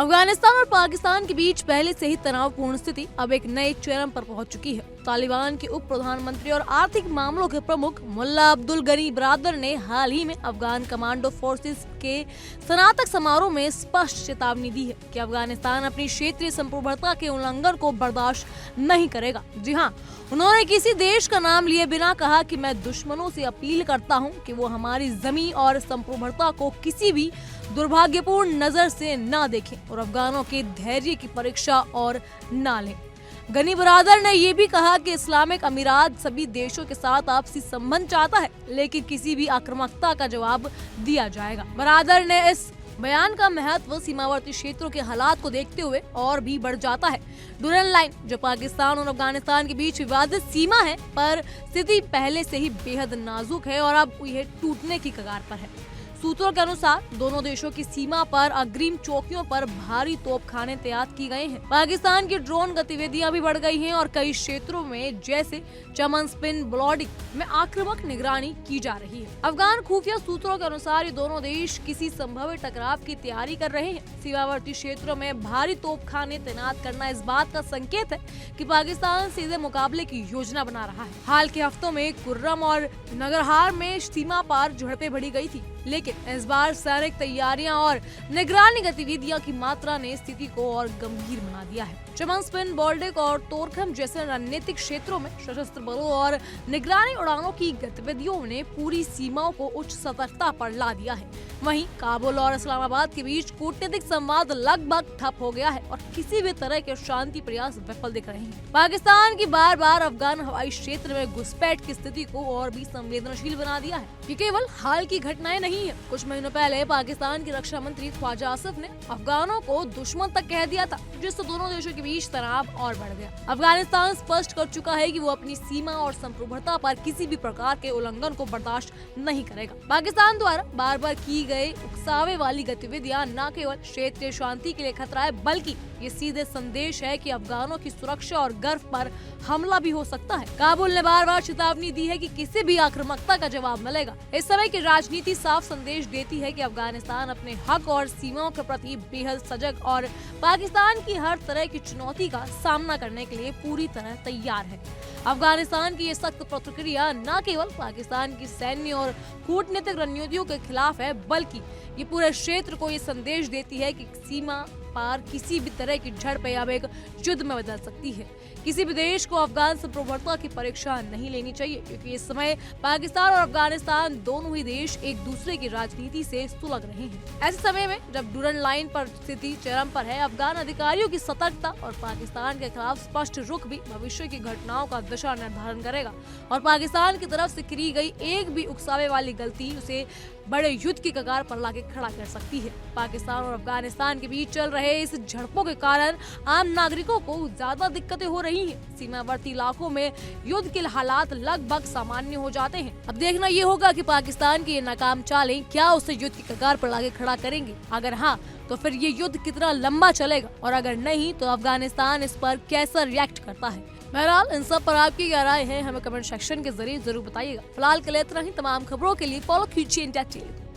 अफगानिस्तान और पाकिस्तान के बीच पहले से ही तनावपूर्ण स्थिति अब एक नए चरम पर पहुंच चुकी है। तालिबान के उप प्रधानमंत्री और आर्थिक मामलों के प्रमुख मुल्ला अब्दुल गनी बरादर ने हाल ही में अफगान कमांडो फोर्सेस के स्नातक समारोह में स्पष्ट चेतावनी दी है कि अफगानिस्तान अपनी क्षेत्रीय संप्रभुता के उल्लंघन को बर्दाश्त नहीं करेगा। जी हाँ, उन्होंने किसी देश का नाम लिए बिना कहा कि मैं दुश्मनों से अपील करता हूं कि वो हमारी जमीन और संप्रभुता को किसी भी दुर्भाग्यपूर्ण नजर से न देखें और अफगानों के धैर्य की परीक्षा और न लें। गनी बरादर ने ये भी कहा कि इस्लामिक अमीरात सभी देशों के साथ आपसी संबंध चाहता है, लेकिन किसी भी आक्रामकता का जवाब दिया जाएगा। बरादर ने इस बयान का महत्व सीमावर्ती क्षेत्रों के हालात को देखते हुए और भी बढ़ जाता है। डुरन लाइन, जो पाकिस्तान और अफगानिस्तान के बीच विवादित सीमा है, पर स्थिति पहले से ही बेहद नाजुक है और अब यह टूटने की कगार पर है। सूत्रों के अनुसार दोनों देशों की सीमा पर अग्रिम चौकियों पर भारी तोपखाने तैनात की गए हैं। पाकिस्तान की ड्रोन गतिविधियां भी बढ़ गई हैं और कई क्षेत्रों में जैसे चमन स्पिन ब्लॉडिंग में आक्रामक निगरानी की जा रही है। अफगान खुफिया सूत्रों के अनुसार ये दोनों देश किसी संभावित टकराव की तैयारी कर रहे हैं। सीमावर्ती क्षेत्रों में भारी तोपखाने तैनात करना इस बात का संकेत है कि पाकिस्तान सीधे मुकाबले की योजना बना रहा है। हाल के हफ्तों में कुर्रम और नगरहार में सीमा पार झड़पें बढ़ी गई थी, लेकिन इस बार सैनिक तैयारियां और निगरानी गतिविधियां की मात्रा ने स्थिति को और गंभीर बना दिया है। चमन स्पिन, बोल्डिक और तोरखम जैसे रणनीतिक क्षेत्रों में सशस्त्र बलों और निगरानी उड़ानों की गतिविधियों ने पूरी सीमाओं को उच्च सतर्कता पर ला दिया है। वहीं काबुल और इस्लामाबाद के बीच कूटनीतिक संवाद लगभग ठप हो गया है और किसी भी तरह के शांति प्रयास विफल दिख रहे हैं। पाकिस्तान की बार बार अफगान हवाई क्षेत्र में घुसपैठ की स्थिति को और भी संवेदनशील बना दिया है। ये केवल हाल की घटनाएं नहीं है। कुछ महीनों पहले पाकिस्तान की रक्षा मंत्री ख्वाजा आसिफ ने अफगानों को दुश्मन तक कह दिया था, जिससे दोनों देशों के बीच तनाव और बढ़ गया। अफगानिस्तान स्पष्ट कर चुका है कि वो अपनी सीमा और संप्रभुता पर किसी भी प्रकार के उल्लंघन को बर्दाश्त नहीं करेगा। पाकिस्तान द्वारा बार बार की गई उकसावे वाली गतिविधियां न केवल क्षेत्रीय शांति के लिए खतरा है, बल्कि ये सीधे संदेश है कि अफगानों की सुरक्षा और गर्व पर हमला भी हो सकता है। काबुल ने बार बार चेतावनी दी है कि किसी भी आक्रामकता का जवाब मिलेगा। इस समय की राजनीति साफ संदेश देती है कि अफगानिस्तान अपने हक और सीमाओं के प्रति बेहद सजग और पाकिस्तान की हर तरह की चुनौती का सामना करने के लिए पूरी तरह तैयार है। अफगानिस्तान की ये सख्त प्रतिक्रिया न केवल पाकिस्तान की सैन्य और कूटनीतिक रणनीतियों के खिलाफ है, बल्कि ये पूरे क्षेत्र को ये संदेश देती है कि सीमा पार किसी भी तरह की झड़पें अब एक युद्ध में बदल सकती है। किसी भी देश को अफगान संप्रभुता की परीक्षा नहीं लेनी चाहिए, क्योंकि इस समय पाकिस्तान और अफगानिस्तान दोनों ही देश एक दूसरे की राजनीति से सुलग रहे हैं। ऐसे समय में जब डुरन लाइन पर स्थिति चरम पर है, अफगान अधिकारियों की सतर्कता और पाकिस्तान के खिलाफ स्पष्ट रुख भी भविष्य की घटनाओं का दिशा निर्धारण करेगा और पाकिस्तान की तरफ से की गई एक भी उकसावे वाली गलती उसे बड़े युद्ध की कगार पर लाके खड़ा कर सकती है। पाकिस्तान और अफगानिस्तान के बीच चल रहे इस झड़पों के कारण आम नागरिकों को ज्यादा दिक्कतें हो रही हैं। सीमावर्ती इलाकों में युद्ध के हालात लगभग सामान्य हो जाते हैं। अब देखना ये होगा कि पाकिस्तान की ये नाकाम चालें क्या उसे युद्ध की कगार पर लाके खड़ा करेंगे। अगर हाँ, तो फिर ये युद्ध कितना लंबा चलेगा, और अगर नहीं तो अफगानिस्तान इस पर कैसा रिएक्ट करता है। बहरहाल इन सब पर आपकी क्या राय है, हमें कमेंट सेक्शन के जरिए जरूर बताइएगा। फिलहाल के लिए इतना ही। तमाम खबरों के लिए फॉलो कीजिए इंडिया टीवी।